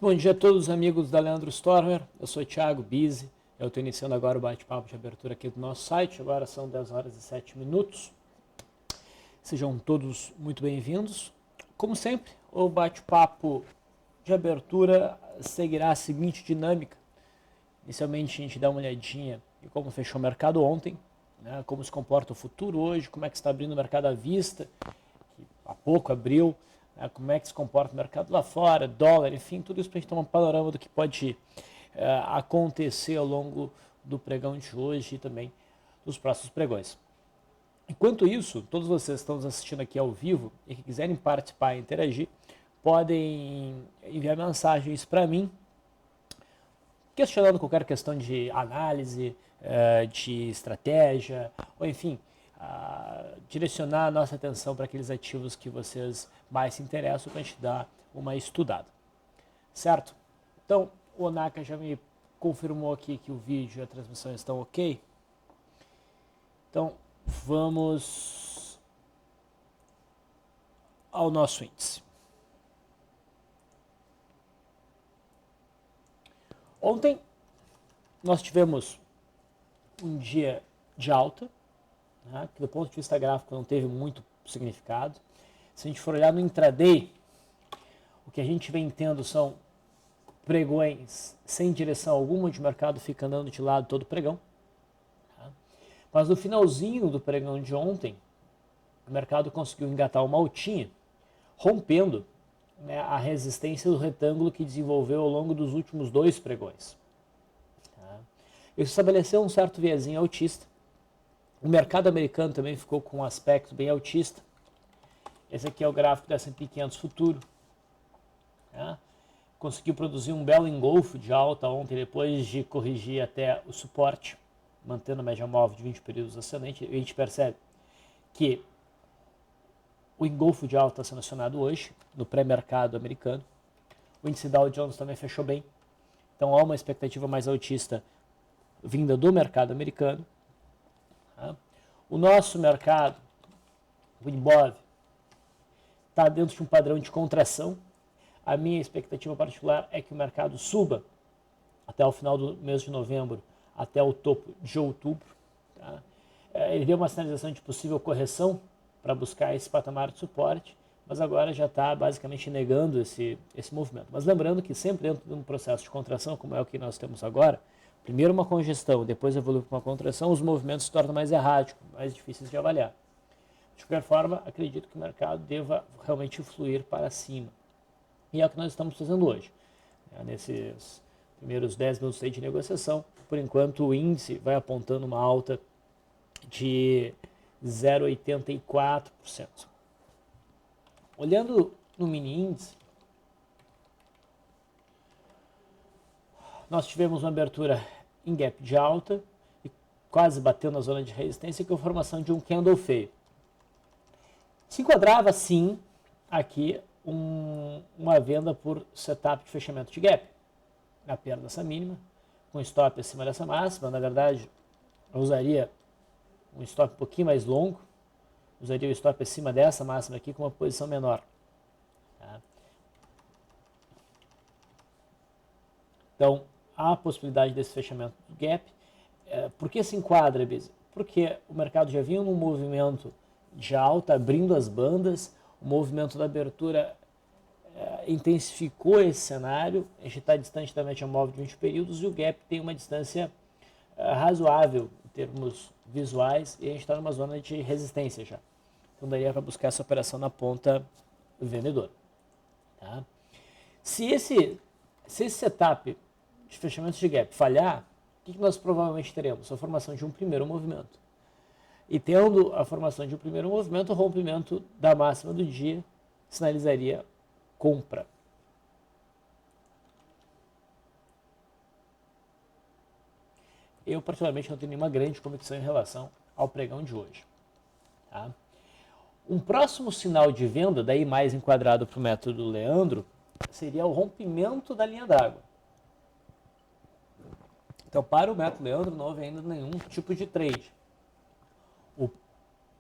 bom dia a todos os amigos da Leandro Stormer, eu sou o Thiago Bizzi, eu estou iniciando agora o bate-papo de abertura aqui do nosso site, agora são 10 horas e 7 minutos, sejam todos muito bem-vindos. Como sempre, o bate-papo de abertura seguirá a seguinte dinâmica. Inicialmente a gente dá uma olhadinha em como fechou o mercado ontem, né, como se comporta o futuro hoje, como é que está abrindo o mercado à vista, que há pouco abriu, né, como é que se comporta o mercado lá fora, dólar, enfim, tudo isso para a gente ter um panorama do que pode acontecer ao longo do pregão de hoje e também dos próximos pregões. Enquanto isso, todos vocês que estão nos assistindo aqui ao vivo e que quiserem participar e interagir, podem enviar mensagens para mim, questionando qualquer questão de análise, de estratégia, ou enfim, direcionar a nossa atenção para aqueles ativos que vocês mais se interessam para a gente dar uma estudada. Certo? Então, o Onaka já me confirmou aqui que o vídeo e a transmissão estão ok. Então, vamos ao nosso índice. Ontem, nós tivemos um dia de alta, né, que do ponto de vista gráfico não teve muito significado. Se a gente for olhar no intraday, o que a gente vem tendo são pregões sem direção alguma, de mercado fica andando de lado todo o pregão. Tá? Mas no finalzinho do pregão de ontem, o mercado conseguiu engatar uma altinha, rompendo, né, a resistência do retângulo que desenvolveu ao longo dos últimos dois pregões. Tá? Isso estabeleceu um certo viezinho altista. O mercado americano também ficou com um aspecto bem altista. Esse aqui é o gráfico do S&P 500 futuro. Tá? Conseguiu produzir um belo engolfo de alta ontem, depois de corrigir até o suporte, mantendo a média móvel de 20 períodos ascendente. E a gente percebe que o engolfo de alta está sendo acionado hoje, no pré-mercado americano. O índice Dow Jones também fechou bem. Então há uma expectativa mais altista vinda do mercado americano. Tá? O nosso mercado, o Ibov, está dentro de um padrão de contração. A minha expectativa particular é que o mercado suba até o final do mês de novembro, até o topo de outubro. Tá? Ele deu uma sinalização de possível correção para buscar esse patamar de suporte, mas agora já está basicamente negando esse movimento. Mas lembrando que sempre dentro de um processo de contração, como é o que nós temos agora, primeiro uma congestão, depois evolui para uma contração, os movimentos se tornam mais erráticos, mais difíceis de avaliar. De qualquer forma, acredito que o mercado deva realmente fluir para cima. E é o que nós estamos fazendo hoje. Nesses primeiros 10 minutos de negociação, por enquanto o índice vai apontando uma alta de 0,84%. Olhando no mini índice, nós tivemos uma abertura em gap de alta e quase bateu na zona de resistência, que é a formação de um candle feio. Se enquadrava, sim, aqui uma venda por setup de fechamento de gap, na perda dessa mínima, com stop acima dessa máxima. Na verdade, eu usaria um stop um pouquinho mais longo, usaria o stop acima dessa máxima aqui com uma posição menor. Tá? Então, há a possibilidade desse fechamento do gap. Por que se enquadra, Biz? Porque o mercado já vinha num movimento de alta, abrindo as bandas, o movimento da abertura intensificou esse cenário, a gente está distante da média móvel de 20 períodos e o gap tem uma distância razoável em termos visuais e a gente está numa zona de resistência já. Então daria para buscar essa operação na ponta vendedora. Tá? Se esse setup de fechamento de gap falhar, o que nós provavelmente teremos? A formação de um primeiro movimento. E tendo a formação de um primeiro movimento, o rompimento da máxima do dia sinalizaria compra. Eu, particularmente, não tenho nenhuma grande convicção em relação ao pregão de hoje. Tá? Um próximo sinal de venda, daí mais enquadrado para o método Leandro, seria o rompimento da linha d'água. Então, para o método Leandro, não houve ainda nenhum tipo de trade. O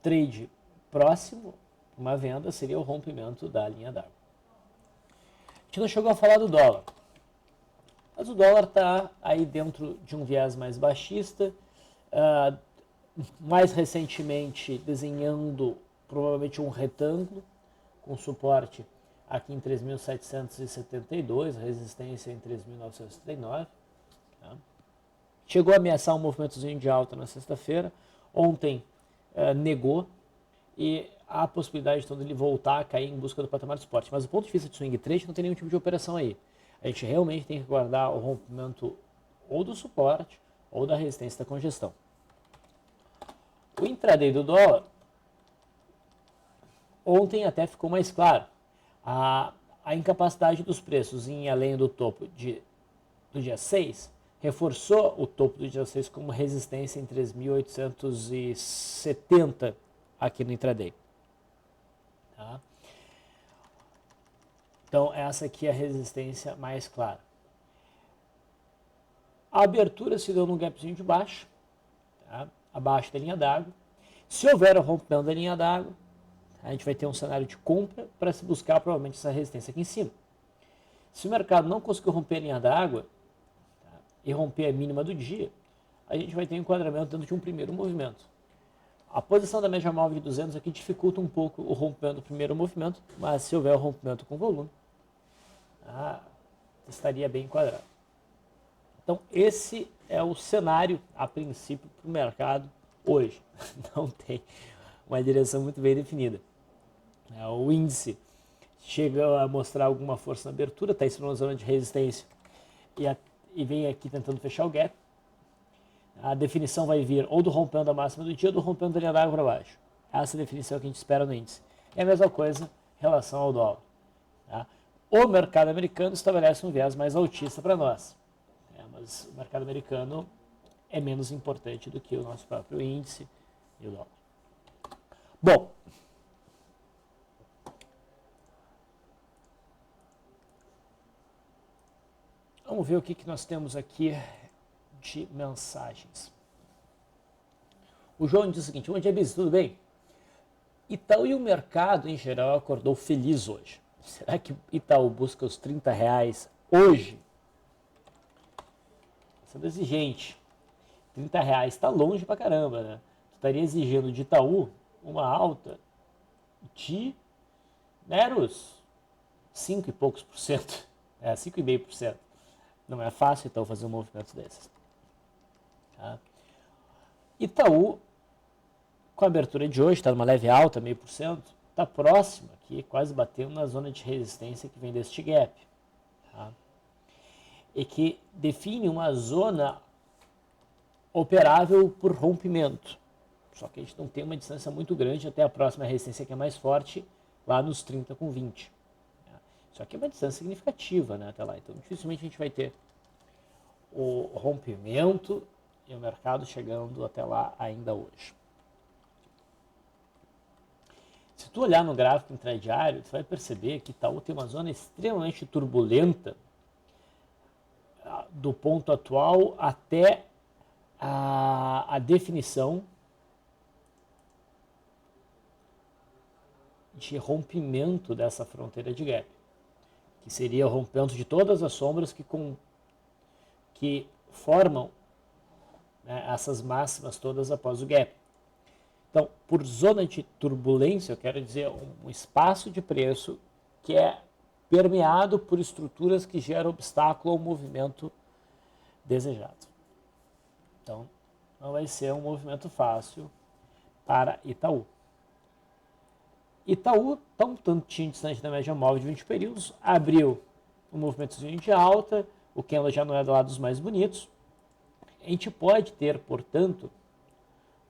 trade próximo, uma venda, seria o rompimento da linha d'água. A gente não chegou a falar do dólar. Mas o dólar está aí dentro de um viés mais baixista, mais recentemente desenhando provavelmente um retângulo com suporte aqui em 3.772, resistência em 3.939. Tá? Chegou a ameaçar um movimentozinho de alta na sexta-feira, ontem negou, e há a possibilidade então dele voltar a cair em busca do patamar de suporte. Mas do ponto de vista de swing trade, não tem nenhum tipo de operação aí. A gente realmente tem que guardar o rompimento ou do suporte ou da resistência da congestão. O intraday do dólar, ontem até ficou mais claro. A incapacidade dos preços em ir além do topo do dia 6 reforçou o topo do dia 6 como resistência em 3.870 aqui no intraday. Tá? Então, essa aqui é a resistência mais clara. A abertura se deu num gapzinho de baixo, tá? Abaixo da linha d'água. Se houver o rompimento da linha d'água, a gente vai ter um cenário de compra para se buscar provavelmente essa resistência aqui em cima. Se o mercado não conseguir romper a linha d'água, tá, e romper a mínima do dia, a gente vai ter um enquadramento dentro de um primeiro movimento. A posição da média móvel de 200 aqui dificulta um pouco o rompimento do primeiro movimento, mas se houver o rompimento com volume, estaria bem enquadrado. Então esse é o cenário, a princípio, para o mercado hoje. Não tem uma direção muito bem definida. O índice chega a mostrar alguma força na abertura, está em uma zona de resistência e vem aqui tentando fechar o gap. A definição vai vir ou do rompendo a máxima do dia ou do rompendo da linha d'água para baixo. Essa é a definição que a gente espera no índice. É a mesma coisa em relação ao dólar. Tá? O mercado americano estabelece um viés mais altista para nós. Mas o mercado americano é menos importante do que o nosso próprio índice e o dólar. Bom, vamos ver o que nós temos aqui de mensagens. O João diz o seguinte: bom dia, Bis, tudo bem? Itaú e o mercado em geral acordou feliz hoje. Será que Itaú busca os R$30 hoje? Sendo exigente. R$30 está longe pra caramba, né? Tu estaria exigindo de Itaú uma alta de meros 5 e poucos por cento. 5,5%. Não é fácil, então, fazer um movimento desses. Tá? Itaú, com a abertura de hoje, está numa leve alta, 0,5%, está próximo aqui, quase batendo na zona de resistência que vem deste gap. Tá? E que define uma zona operável por rompimento. Só que a gente não tem uma distância muito grande até a próxima resistência que é mais forte, lá nos 30,20. Só que é uma distância significativa, né, até lá. Então, dificilmente a gente vai ter o rompimento e o mercado chegando até lá ainda hoje. Se tu olhar no gráfico intradiário, tu vai perceber que Itaú tem uma zona extremamente turbulenta do ponto atual até a definição de rompimento dessa fronteira de gap, que seria o rompimento de todas as sombras que formam, né, essas máximas todas após o gap. Então, por zona de turbulência, eu quero dizer um espaço de preço que é permeado por estruturas que geram obstáculo ao movimento desejado. Então, não vai ser um movimento fácil para Itaú. Itaú está um tantinho distante da média móvel de 20 períodos, abriu um movimentozinho de alta, o candle já não é do lado dos mais bonitos. A gente pode ter, portanto,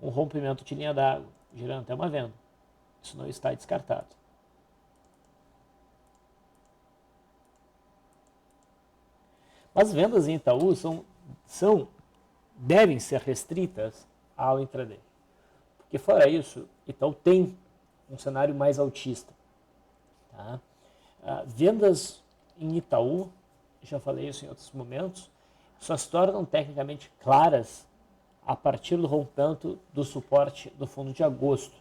um rompimento de linha d'água, girando até uma venda. Isso não está descartado. As vendas em Itaú devem ser restritas ao intraday. Porque fora isso, Itaú tem um cenário mais altista. Tá? Vendas em Itaú, já falei isso em outros momentos, só se tornam tecnicamente claras a partir do rompimento do suporte do fundo de agosto,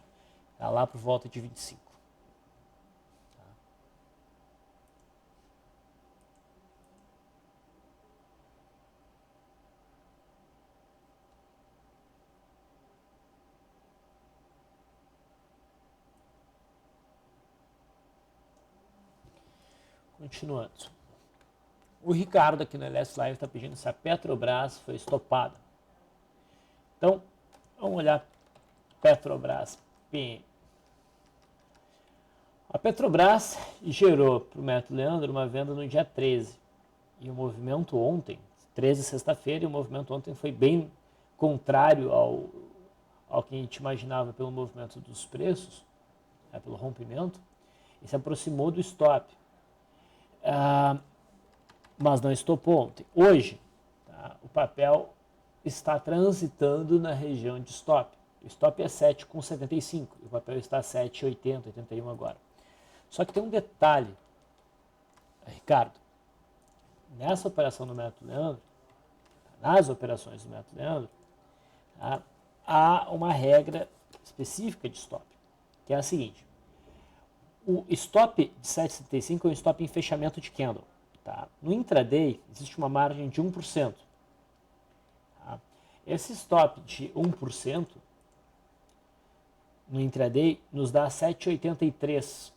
tá? Lá por volta de 25. Tá? Continuando. O Ricardo aqui no LS Live está pedindo se a Petrobras foi estopada. Então, vamos olhar Petrobras PM. A Petrobras gerou para o método Leandro uma venda no dia 13. E o movimento ontem, 13 sexta-feira, e o movimento ontem foi bem contrário ao que a gente imaginava pelo movimento dos preços, pelo rompimento, e se aproximou do stop. Mas não estopou ontem. Hoje, tá, o papel está transitando na região de stop. O stop é 7,75 e o papel está a 7,80, 81 agora. Só que tem um detalhe, Ricardo. Nessa operação do método Leandro, nas operações do método Leandro, tá, há uma regra específica de stop, que é a seguinte. O stop de 7,75 é um stop em fechamento de candle. Tá? No intraday, existe uma margem de 1%. Tá? Esse stop de 1% no intraday nos dá 7,83.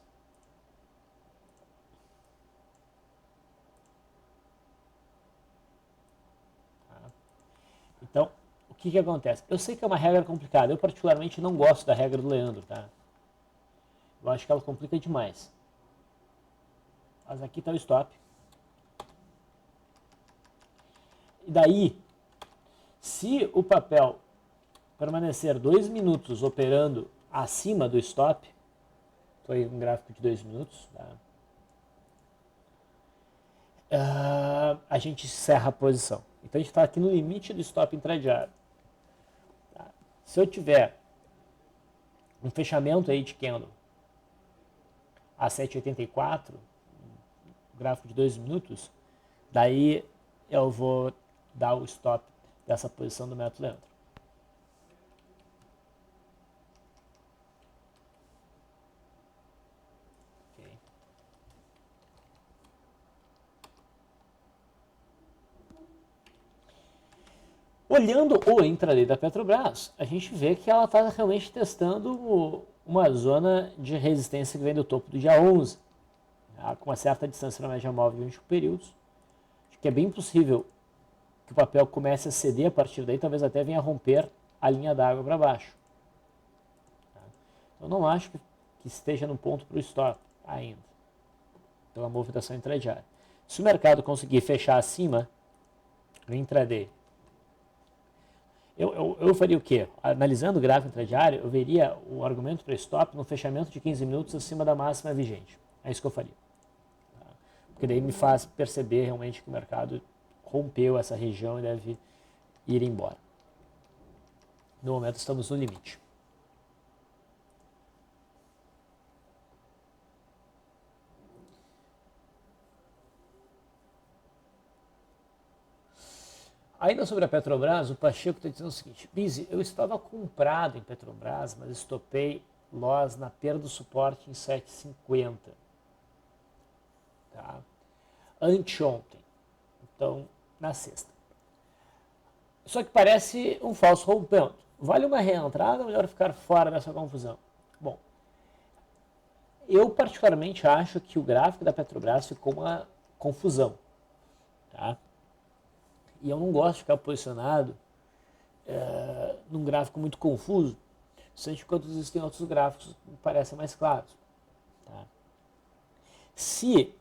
Então, o que acontece? Eu sei que é uma regra complicada. Eu, particularmente, não gosto da regra do Leandro. Tá? Eu acho que ela complica demais. Mas aqui está o stop. E daí, se o papel permanecer 2 minutos operando acima do stop, estou aí um gráfico de 2 minutos, tá? A gente encerra a posição. Então a gente está aqui no limite do stop intradiário. Tá? Se eu tiver um fechamento aí de candle a 7,84, gráfico de 2 minutos, daí eu vou dar o stop dessa posição do método Leandro. Okay. Olhando o intraday da Petrobras, a gente vê que ela está realmente testando uma zona de resistência que vem do topo do dia 11, tá? Com uma certa distância na média móvel de 25 períodos. Acho que é bem possível que o papel comece a ceder a partir daí, talvez até venha a romper a linha d'água para baixo. Tá? Eu não acho que esteja no ponto para o stop ainda, pela movimentação intradiária. Se o mercado conseguir fechar acima no intraday, eu faria o quê? Analisando o gráfico intradiário, eu veria o argumento para stop no fechamento de 15 minutos acima da máxima vigente. É isso que eu faria. Tá? Porque daí me faz perceber realmente que o mercado rompeu essa região e deve ir embora. No momento estamos no limite. Ainda sobre a Petrobras, o Pacheco está dizendo o seguinte: Bizi, eu estava comprado em Petrobras, mas estopei loss na perda do suporte em 7,50. Tá? Anteontem. Então, na sexta. Só que parece um falso rompimento. Vale uma reentrada ou melhor ficar fora dessa confusão? Bom, eu particularmente acho que o gráfico da Petrobras ficou uma confusão. Tá? E eu não gosto de ficar posicionado num gráfico muito confuso, sendo enquanto existem outros gráficos que me parecem mais claros. Tá? Se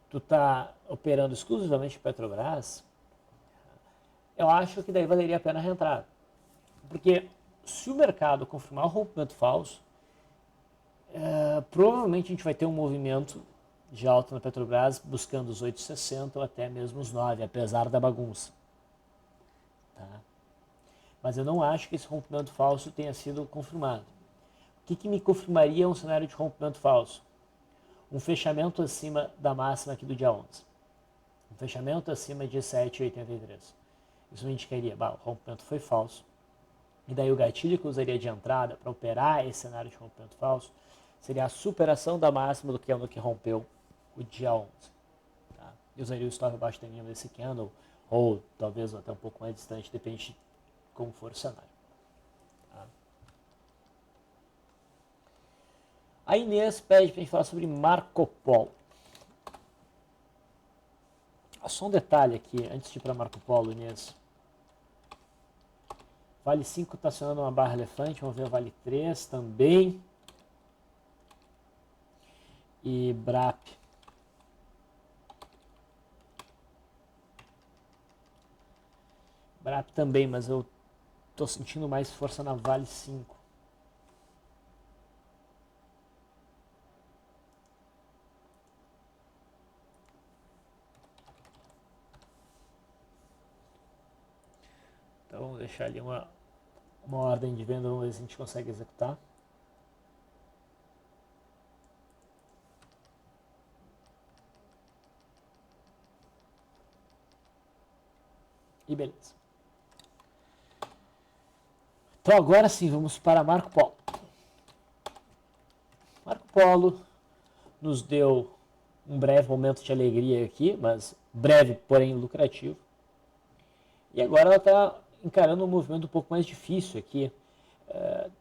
tu está operando exclusivamente Petrobras, eu acho que daí valeria a pena a reentrada. Porque se o mercado confirmar o rompimento falso, provavelmente a gente vai ter um movimento de alta na Petrobras buscando os 8,60 ou até mesmo os 9, apesar da bagunça. Tá? Mas eu não acho que esse rompimento falso tenha sido confirmado. O que me confirmaria um cenário de rompimento falso? Um fechamento acima da máxima aqui do dia 11. Um fechamento acima de 7,83. Isso me indicaria, o rompimento foi falso. E daí o gatilho que eu usaria de entrada para operar esse cenário de rompimento falso seria a superação da máxima do candle que rompeu o dia 11. Tá? Eu usaria o stop abaixo da linha desse candle, ou talvez até um pouco mais distante, depende de como for o cenário. Tá? A Inês pede para a gente falar sobre Marco Polo. Só um detalhe aqui, antes de ir para Marco Polo, Inês. Vale 5 está acionando uma barra elefante, vamos ver Vale 3 também. E BRAP. BRAP também, mas eu estou sentindo mais força na Vale 5. Então vamos deixar ali uma ordem de venda, vamos ver se a gente consegue executar. E beleza. Então agora sim, vamos para Marco Polo. Marco Polo nos deu um breve momento de alegria aqui, mas breve, porém lucrativo. E agora ela está encarando um movimento um pouco mais difícil aqui,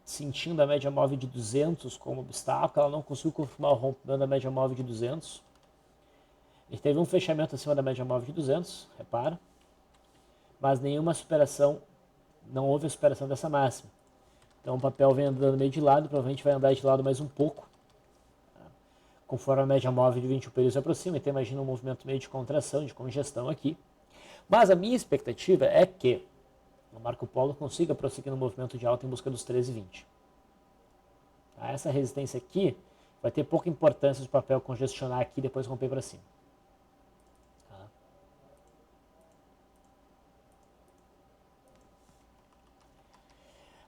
sentindo a média móvel de 200 como obstáculo. Ela não conseguiu confirmar o rompimento da média móvel de 200. A gente teve um fechamento acima da média móvel de 200, repara, mas nenhuma superação, não houve a superação dessa máxima. Então o papel vem andando meio de lado, provavelmente vai andar de lado mais um pouco, conforme a média móvel de 21 períodos se aproxima. Então imagina um movimento meio de contração, de congestão aqui. Mas a minha expectativa é que o Marco Polo consiga prosseguir no movimento de alta em busca dos 13,20. Tá? Essa resistência aqui vai ter pouca importância se o papel congestionar aqui e depois romper para cima. Tá?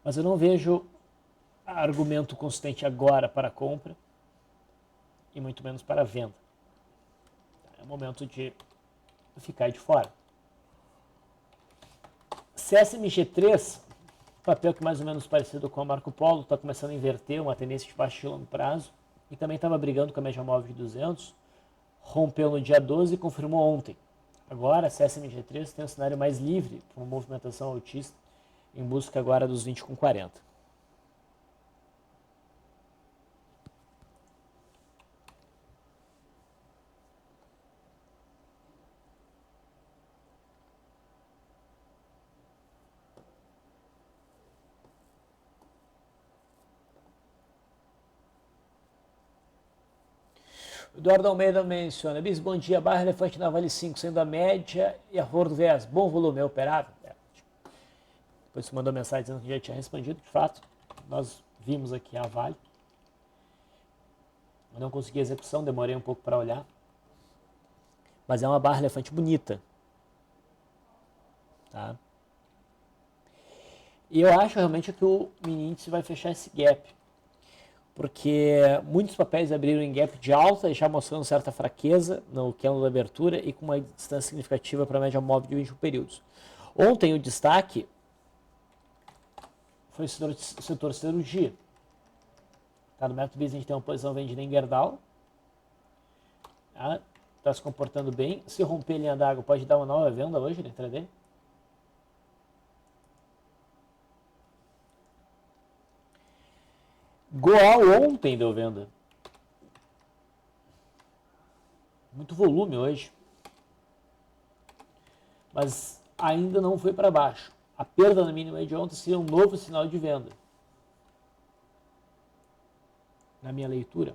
Mas eu não vejo argumento consistente agora para a compra e muito menos para a venda. É momento de ficar de fora. CSMG3, papel que mais ou menos parecido com o Marco Polo, está começando a inverter uma tendência de baixo e longo prazo e também estava brigando com a média móvel de 200, rompeu no dia 12 e confirmou ontem. Agora a CSMG3 tem um cenário mais livre para uma movimentação altista em busca agora dos 20,40. Eduardo Almeida menciona, Bis, bom dia, barra elefante na Vale 5, sendo a média e a Ford VS, bom volume, é operável? Depois você mandou mensagem dizendo que já tinha respondido, de fato, nós vimos aqui a Vale. Eu não consegui execução, demorei um pouco para olhar. Mas é uma barra elefante bonita. Tá? E eu acho realmente que o mini índice vai fechar esse gap. Porque muitos papéis abriram em gap de alta, já mostrando certa fraqueza no candle da abertura e com uma distância significativa para a média móvel de 21 períodos. Ontem o destaque foi o setor cirurgia. Tá, no método BIS a gente tem uma posição vendida em Gerdau. Tá se comportando bem. Se romper linha d'água pode dar uma nova venda hoje no intraday. Goal ontem deu venda. Muito volume hoje. Mas ainda não foi para baixo. A perda na mínima de ontem seria um novo sinal de venda. Na minha leitura.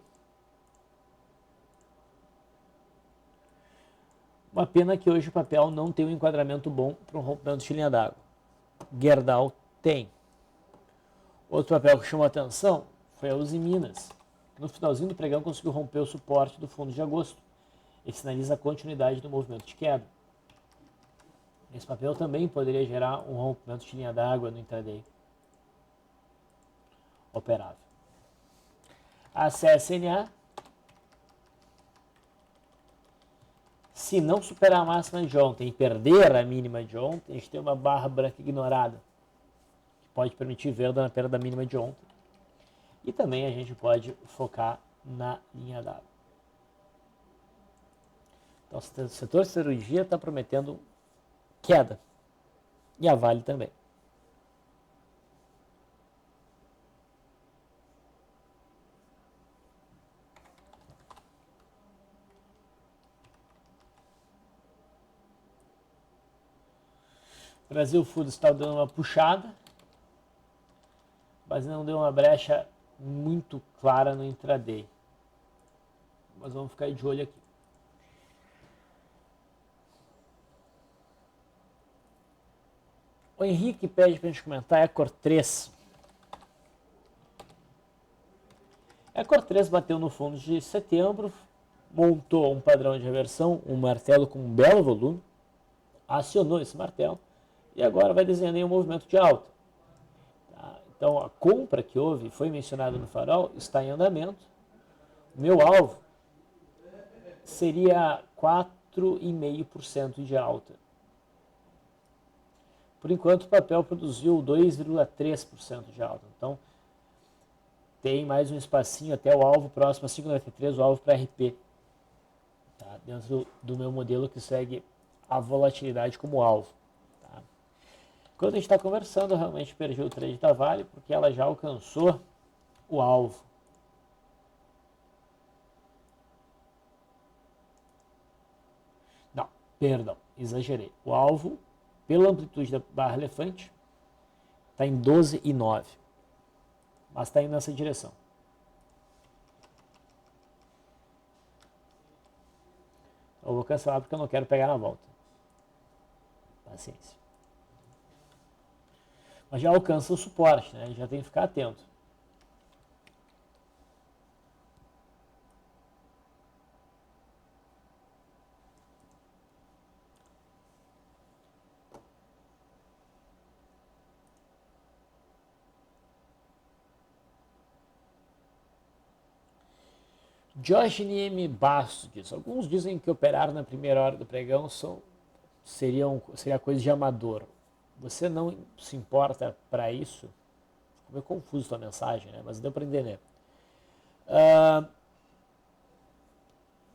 Uma pena que hoje o papel não tem um enquadramento bom para um rompimento de linha d'água. Gerdau tem. Outro papel que chamou a atenção foi a Uzi Minas. No finalzinho do pregão conseguiu romper o suporte do fundo de agosto e sinaliza a continuidade do movimento de queda. Esse papel também poderia gerar um rompimento de linha d'água no intraday operável. A CSNA, se não superar a máxima de ontem e perder a mínima de ontem, a gente tem uma barra branca ignorada, que pode permitir venda na perda da mínima de ontem. E também a gente pode focar na linha d'água. Então o setor de cirurgia está prometendo queda. E a Vale também. Brasil Full está dando uma puxada, mas não deu uma brecha muito clara no intraday. Mas vamos ficar de olho aqui. O Henrique pede para a gente comentar a Cor 3. A Cor 3 bateu no fundo de setembro, montou um padrão de reversão, um martelo com um belo volume, acionou esse martelo e agora vai desenhando um movimento de alta. Tá? Então a compra que houve, foi mencionada no farol, está em andamento. O meu alvo seria 4,5% de alta. Por enquanto o papel produziu 2,3% de alta. Então tem mais um espacinho até o alvo próximo a 5,93, o alvo para RP. Tá? Dentro do meu modelo que segue a volatilidade como alvo. Tá? Quando a gente está conversando, eu realmente perdi o trade da Vale, porque ela já alcançou o alvo. Não, perdão, exagerei. O alvo, pela amplitude da barra elefante, está em 12,9. Mas está indo nessa direção. Eu vou cancelar porque eu não quero pegar na volta. Paciência. Mas já alcança o suporte, né? Já tem que ficar atento. Josh M. Bastos diz: alguns dizem que operar na primeira hora do pregão seria coisa de amador. Você não se importa para isso? Ficou meio confuso a mensagem, né? Mas deu para entender.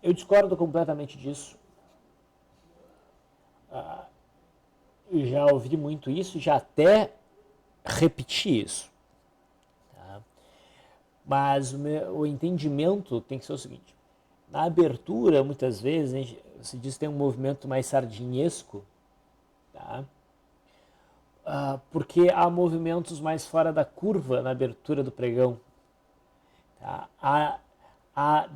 Eu discordo completamente disso. Eu já ouvi muito isso, já até repeti isso. Tá? Mas o entendimento tem que ser o seguinte: na abertura, muitas vezes, se diz que tem um movimento mais sardinhesco, tá? Porque há movimentos mais fora da curva na abertura do pregão. Tá? A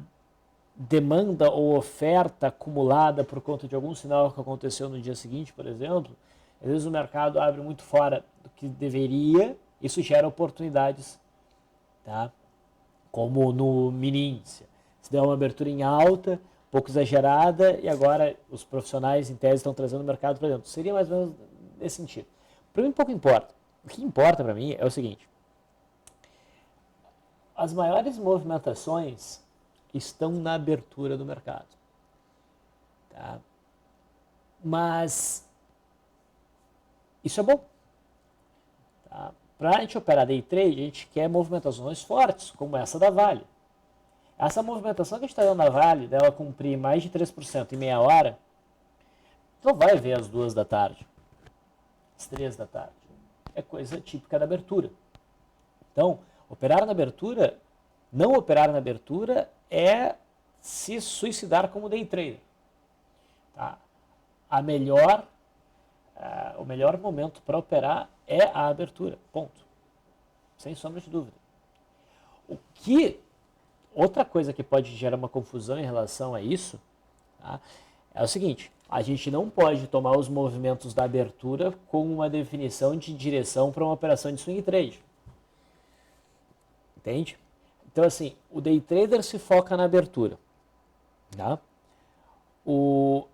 demanda ou oferta acumulada por conta de algum sinal que aconteceu no dia seguinte, por exemplo, às vezes o mercado abre muito fora do que deveria, isso gera oportunidades, tá? Como no mini índice. Se der uma abertura em alta, um pouco exagerada, e agora os profissionais em tese estão trazendo o mercado para dentro. Seria mais ou menos nesse sentido. Para mim pouco importa. O que importa para mim é o seguinte: as maiores movimentações estão na abertura do mercado. Tá? Mas isso é bom. Tá? Para a gente operar day trade, a gente quer movimentações fortes, como essa da Vale. Essa movimentação que a gente está dando na Vale, dela cumprir mais de 3% em meia hora, não vai ver às 2 da tarde, às 3 da tarde. É coisa típica da abertura. Então, operar na abertura, não operar na abertura é se suicidar como day trader. Tá? O melhor momento para operar é a abertura, ponto. Sem sombra de dúvida. Outra coisa que pode gerar uma confusão em relação a isso, tá, é o seguinte: a gente não pode tomar os movimentos da abertura como uma definição de direção para uma operação de swing trade. Entende? Então, assim, o day trader se foca na abertura. Tá? O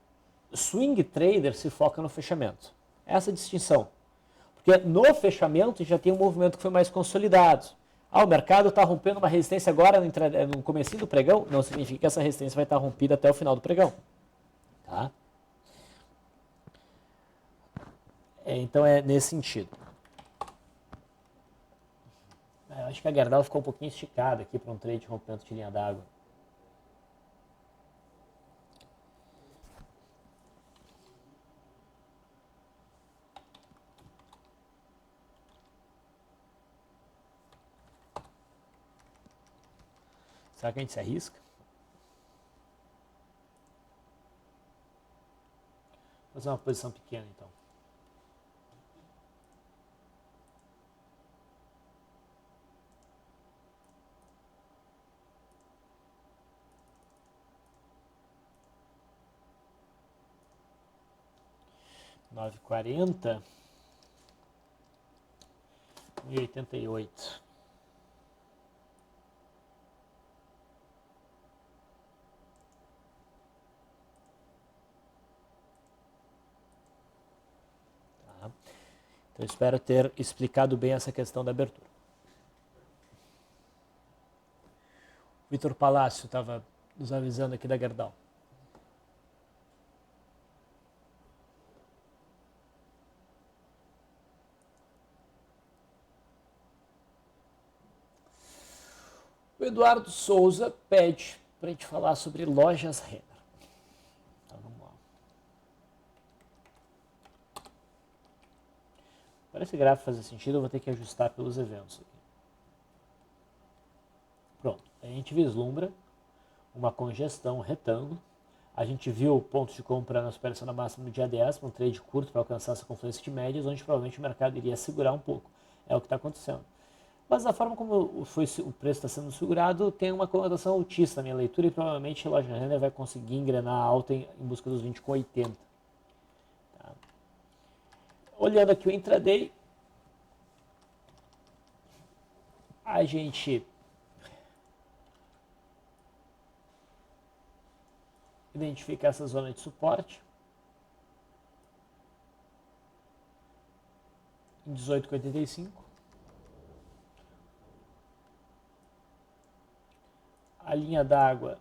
swing trader se foca no fechamento. Essa é a distinção. Porque no fechamento já tem um movimento que foi mais consolidado. O mercado está rompendo uma resistência agora no comecinho do pregão, não significa que essa resistência vai estar rompida até o final do pregão. Tá? Então é nesse sentido. Eu acho que a Gerdau ficou um pouquinho esticada aqui para um trade de rompimento de linha d'água. Será que a gente se arrisca? Vou fazer uma posição pequena então. 9,40. 1,88. Tá. Então, espero ter explicado bem essa questão da abertura. Vitor Palácio estava nos avisando aqui da Gerdau. O Eduardo Souza pede para a gente falar sobre lojas Renner. Então vamos lá. Para esse gráfico fazer sentido, eu vou ter que ajustar pelos eventos aqui. Pronto, a gente vislumbra uma congestão, um retângulo. A gente viu pontos de compra na superação da máxima no dia 10, um trade curto para alcançar essa confluência de médias, onde provavelmente o mercado iria segurar um pouco. É o que está acontecendo. Mas a forma como o preço está sendo segurado tem uma conotação altista na minha leitura e provavelmente a loja Renner vai conseguir engrenar alta em busca dos 20,80. Tá. Olhando aqui o intraday, a gente identifica essa zona de suporte em 18,85. A linha d'água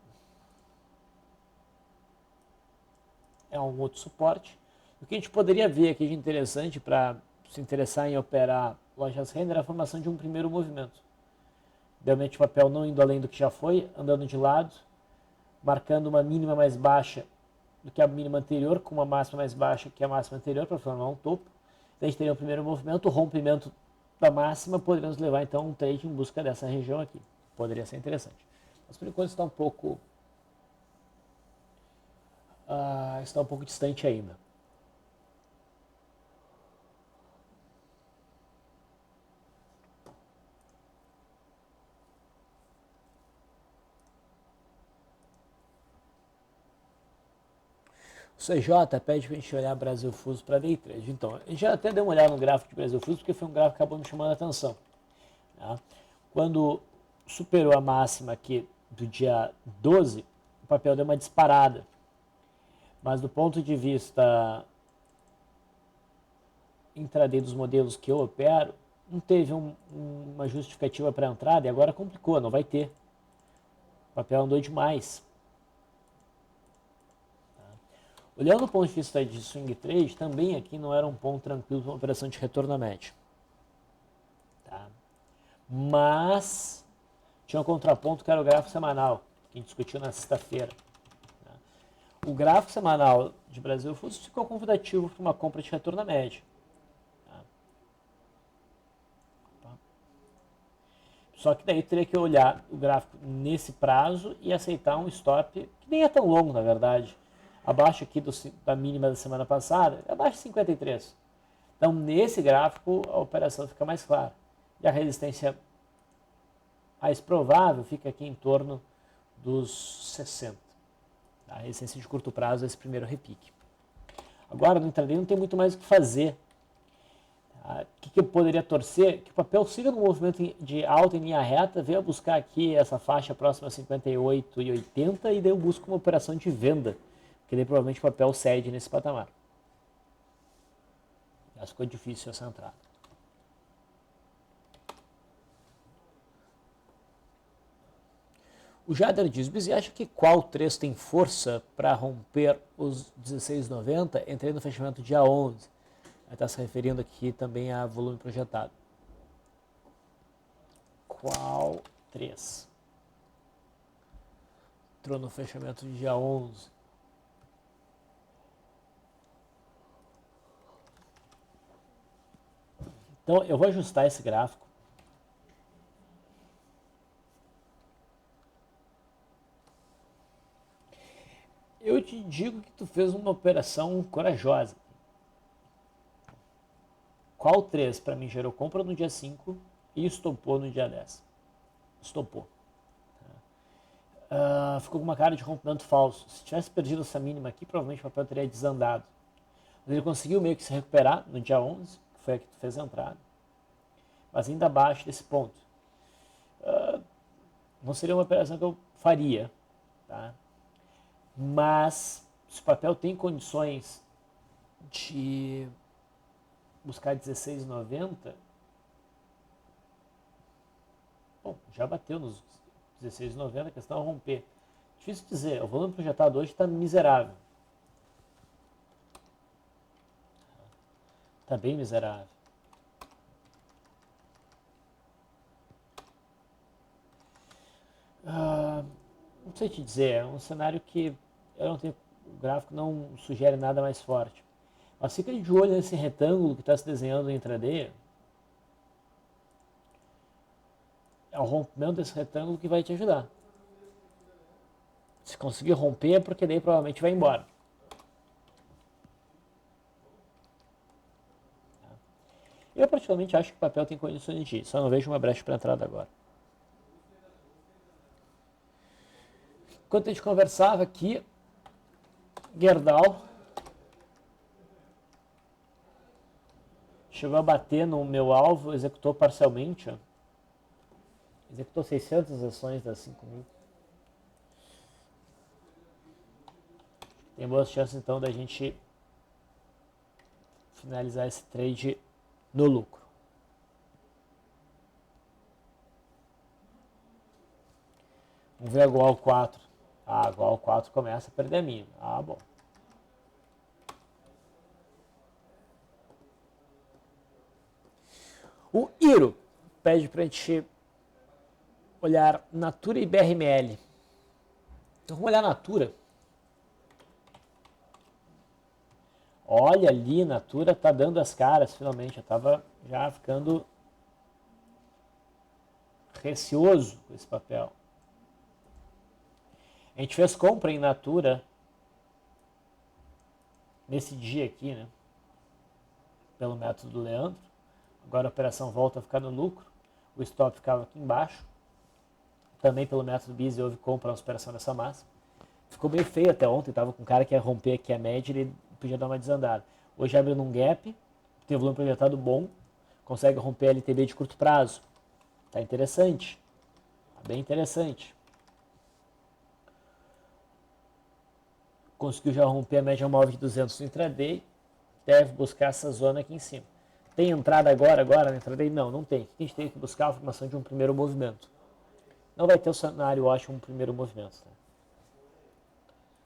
é um outro suporte. O que a gente poderia ver aqui de interessante para se interessar em operar lojas Renner é a formação de um primeiro movimento. Idealmente o papel não indo além do que já foi, andando de lado, marcando uma mínima mais baixa do que a mínima anterior, com uma máxima mais baixa que a máxima anterior, para formar um topo. Então a gente teria um primeiro movimento, o rompimento da máxima, poderia nos levar então a um trade em busca dessa região aqui. Poderia ser interessante. Mas por enquanto está um pouco distante ainda. O CJ pede para a gente olhar Brasil Fuso para Day Trade. Então, a gente já até deu uma olhada no gráfico de Brasil Fuso, porque foi um gráfico que acabou me chamando a atenção. Tá? Quando superou a máxima aqui do dia 12, o papel deu uma disparada. Mas do ponto de vista intraday dos modelos que eu opero, não teve uma justificativa para a entrada e agora complicou, não vai ter. O papel andou demais. Tá? Olhando do ponto de vista de swing trade, também aqui não era um ponto tranquilo para uma operação de retorno à média. Tá? Mas tinha um contraponto que era o gráfico semanal, que a gente discutiu na sexta-feira. Tá? O gráfico semanal de Brasil Fuso ficou convidativo para uma compra de retorno à média. Só que daí teria que olhar o gráfico nesse prazo e aceitar um stop, que nem é tão longo, na verdade. Abaixo aqui da mínima da semana passada, abaixo de 53. Então, nesse gráfico, a operação fica mais clara. E a resistência mais provável fica aqui em torno dos 60. A resistência de curto prazo é esse primeiro repique. Agora, no intraday não tem muito mais o que fazer. O que eu poderia torcer? Que o papel siga no movimento de alta em linha reta, venha buscar aqui essa faixa próxima a 58,80 e daí eu busco uma operação de venda, porque daí provavelmente o papel cede nesse patamar. Já ficou difícil essa entrada. O Jader diz, Bizi, acha que qual 3 tem força para romper os 16,90? Entrei no fechamento dia 11. Está se referindo aqui também a volume projetado. Qual 3? Entrou no fechamento de dia 11. Então, eu vou ajustar esse gráfico. Eu te digo que tu fez uma operação corajosa. Qual 3 para mim gerou compra no dia 5 e estopou no dia 10? Estopou. Ficou com uma cara de rompimento falso. Se tivesse perdido essa mínima aqui, provavelmente o papel teria desandado. Ele conseguiu meio que se recuperar no dia 11, que foi a que tu fez a entrada, mas ainda abaixo desse ponto. Não seria uma operação que eu faria, tá? Mas se o papel tem condições de buscar 16,90, bom, já bateu nos 16,90, a questão é romper. Difícil dizer, o volume projetado hoje está miserável. Está bem miserável. Não sei te dizer, é um cenário que eu não tenho, o gráfico não sugere nada mais forte. Mas fica de olho nesse retângulo que está se desenhando no intraday. É o rompimento desse retângulo que vai te ajudar. Se conseguir romper, é porque daí provavelmente vai embora. Eu particularmente acho que o papel tem condições de ir, só não vejo uma brecha para entrada agora. Enquanto a gente conversava aqui, Gerdau chegou a bater no meu alvo, executou parcialmente, ó. Executou 600 ações das 5.000. Tem boas chances então da gente finalizar esse trade no lucro. Vamos ver a Goal 4. A Goal 4 começa a perder a mínima. Bom. O Iro pede para a gente olhar Natura e BRML. Então vamos olhar Natura. Olha ali, Natura tá dando as caras finalmente. Eu estava já ficando receoso com esse papel. A gente fez compra em Natura nesse dia aqui, né? Pelo método do Leandro. Agora a operação volta a ficar no lucro. O stop ficava aqui embaixo. Também pelo método Busy houve compra na operação dessa massa. Ficou meio feio até ontem. Tava com um cara que ia romper aqui a média, ele podia dar uma desandada. Hoje abre num gap, tem um volume projetado bom, consegue romper a LTB de curto prazo. Tá interessante. Tá bem interessante. Conseguiu já romper a média móvel de 200 no intraday. Deve buscar essa zona aqui em cima. Tem entrada agora no intraday? Não, não tem. A gente tem que buscar a formação de um primeiro movimento. Não vai ter o cenário ótimo um primeiro movimento. Tá?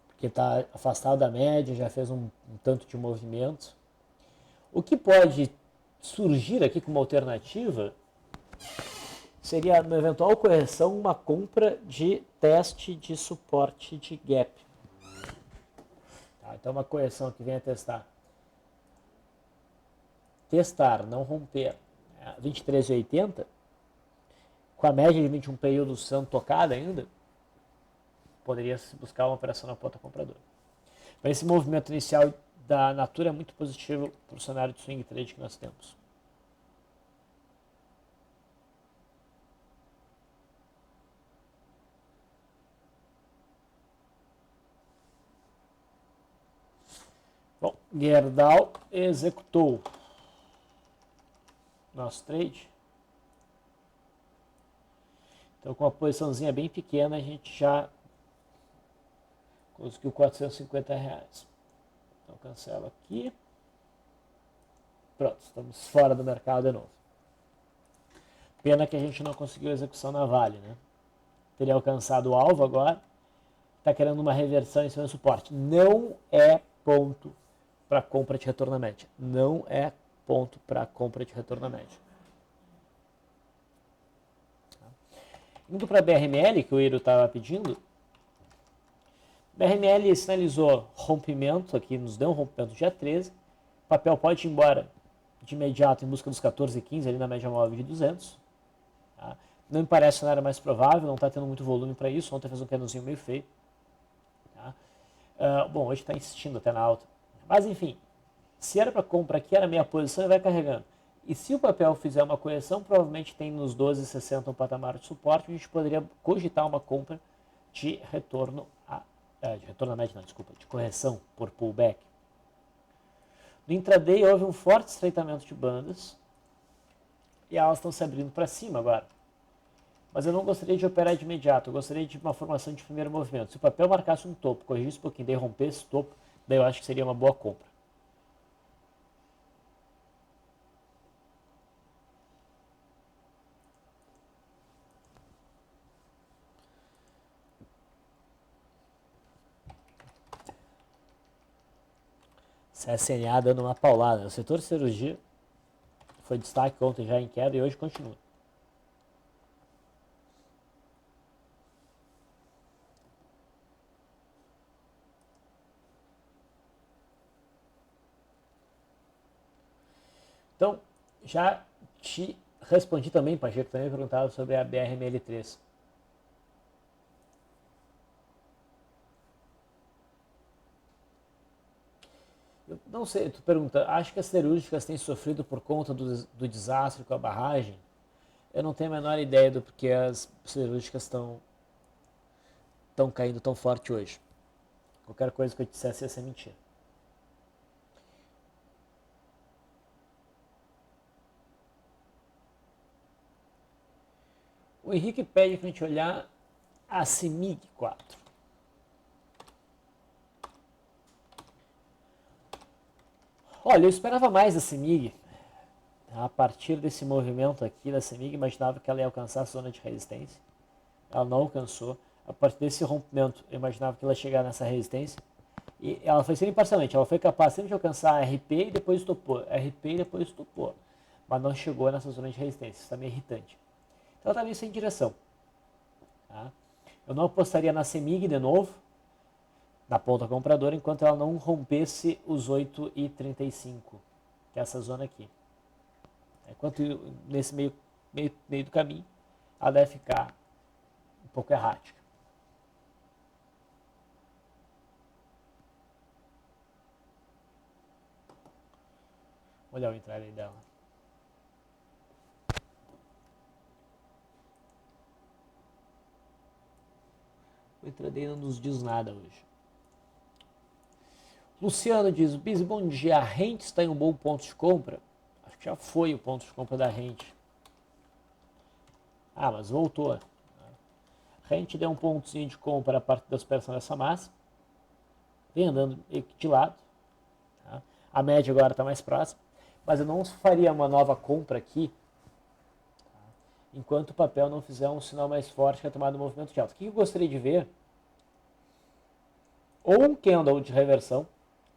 Porque está afastado da média, já fez um tanto de movimento. O que pode surgir aqui como alternativa seria, na eventual correção, uma compra de teste de suporte de gap. Tá? Então, uma correção que venha testar. Testar, não romper. 23,80, com a média de 21 períodos sendo tocada ainda, poderia se buscar uma operação na ponta compradora. Mas esse movimento inicial da Natura é muito positivo para o cenário de swing trade que nós temos. Bom, Gerdau executou nosso trade. Então, com uma posiçãozinha bem pequena, a gente já conseguiu R$450. Então, cancelo aqui. Pronto, estamos fora do mercado de novo. Pena que a gente não conseguiu execução na Vale, né? Teria alcançado o alvo agora. Está querendo uma reversão em cima do suporte. Não é ponto para compra de retorno à média. Não é ponto para compra de retorno à média. Indo para a BRML, que o Iro estava pedindo. BRML sinalizou rompimento, aqui nos deu um rompimento dia 13. O papel pode ir embora de imediato em busca dos 14,15 ali na média móvel de 200. Tá? Não me parece o cenário mais provável, não está tendo muito volume para isso. Ontem fez um candlezinho meio feio. Tá? Bom, hoje está insistindo até na alta. Mas enfim, se era para compra aqui, era meia posição e vai carregando. E se o papel fizer uma correção, provavelmente tem nos 12,60 um patamar de suporte, a gente poderia cogitar uma compra de retorno à média, não, desculpa, de correção por pullback. No intraday houve um forte estreitamento de bandas e elas estão se abrindo para cima agora. Mas eu não gostaria de operar de imediato, eu gostaria de uma formação de primeiro movimento. Se o papel marcasse um topo, corrigisse um pouquinho, daí rompesse esse topo, daí eu acho que seria uma boa compra. CSNA dando uma paulada. O setor de cirurgia foi destaque ontem já em queda e hoje continua. Então, já te respondi também, Pacheco, também perguntava sobre a BRML3. Eu não sei, tu pergunta, acho que as cirúrgicas têm sofrido por conta do desastre com a barragem? Eu não tenho a menor ideia do porquê as cirúrgicas estão caindo tão forte hoje. Qualquer coisa que eu dissesse ia ser mentira. O Henrique pede para a gente olhar a CIMIG 4. Olha, eu esperava mais da CIMIG. A partir desse movimento aqui da CIMIG, imaginava que ela ia alcançar a zona de resistência. Ela não alcançou. A partir desse rompimento, eu imaginava que ela ia chegar nessa resistência. E ela foi sempre parcialmente. Ela foi capaz sempre de alcançar a RP e depois topou. RP e depois topou. Mas não chegou nessa zona de resistência. Isso está meio irritante. Então ela está meio sem direção. Tá? Eu não apostaria na CEMIG de novo, na ponta compradora, enquanto ela não rompesse os 8,35, que é essa zona aqui. Enquanto nesse meio do caminho, ela deve ficar um pouco errática. Olha o entrar aí dela. O intraday não nos diz nada hoje. Luciano diz, Biz, bom dia, a Rente está em um bom ponto de compra? Acho que já foi o ponto de compra da Rente. Ah, mas voltou. A Rente deu um pontozinho de compra a partir da superação dessa massa. Vem andando de lado. Tá? A média agora está mais próxima. Mas eu não faria uma nova compra aqui, tá? Enquanto o papel não fizer um sinal mais forte que a tomada do movimento de alta. O que eu gostaria de ver? Ou um candle de reversão,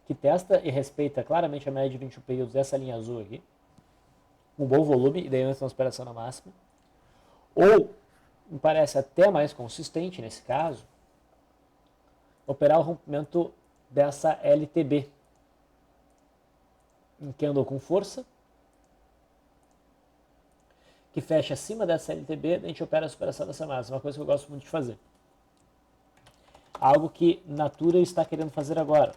que testa e respeita claramente a média de 21 períodos dessa linha azul aqui, um bom volume, e daí uma transpiração na máxima. Ou, me parece até mais consistente nesse caso, operar o rompimento dessa LTB. Um candle com força, que fecha acima dessa LTB, a gente opera a superação dessa máxima, uma coisa que eu gosto muito de fazer. Algo que Natura está querendo fazer agora.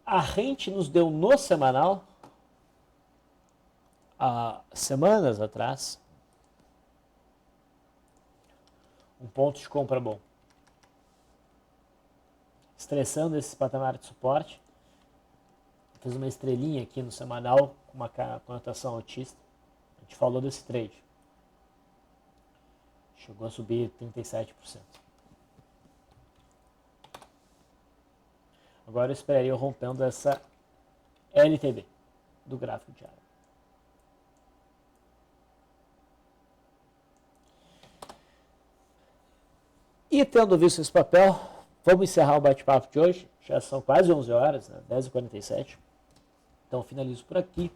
A Rente nos deu no semanal, há semanas atrás, um ponto de compra bom. Estressando esse patamar de suporte. Fiz uma estrelinha aqui no semanal com uma conotação autista. A gente falou desse trade. Chegou a subir 37%. Agora eu esperaria rompendo essa LTB do gráfico diário. E tendo visto esse papel, vamos encerrar o bate-papo de hoje. Já são quase 11 horas, né? 10h47. Então finalizo por aqui.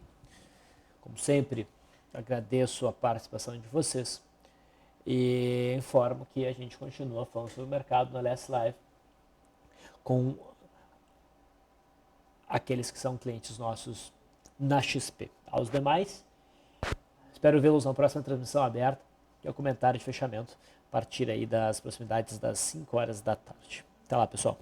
Como sempre, agradeço a participação de vocês. E informo que a gente continua falando sobre o mercado na Last Live com aqueles que são clientes nossos na XP. Aos demais, espero vê-los na próxima transmissão aberta, que é o comentário de fechamento, a partir aí das proximidades das 5 horas da tarde. Até lá, pessoal.